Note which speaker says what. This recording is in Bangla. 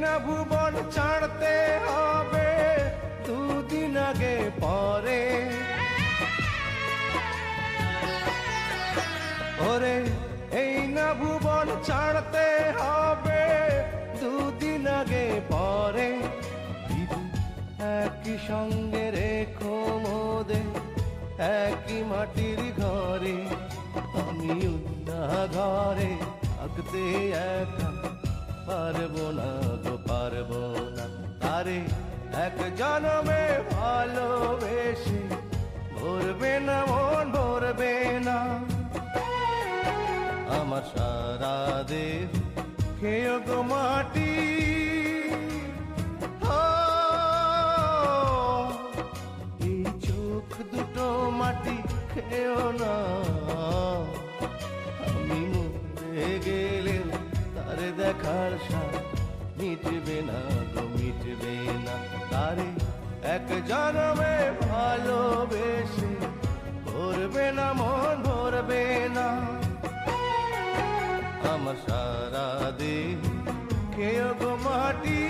Speaker 1: না ভুবন ছাড়তে হবে দুদিন আগে পরে। ওরে এই না ভুবন ছাড়তে হবে দুদিন আগে পরে। একই সঙ্গে রেখো মোদের একই মাটির ঘরে। আমি উন্না ঘরে থাকতে একা পারবো না গো পারবো না। আরে এক জনমে ভালোবেসে ভরবে না মন ভরবে না। আমার সারা দেহ খেয়ে গো মাটি। এই চোখ দুটো মাটি খেয়েও না। আমি মরে গেলে তারে দেখার স্বাদ মিটবে না গো মিটবে না। তারে এক জনমে ভালোবেসে ভরবে না মন ভরবে না। আমার সারা দেহ খেয়ে গো মাটি।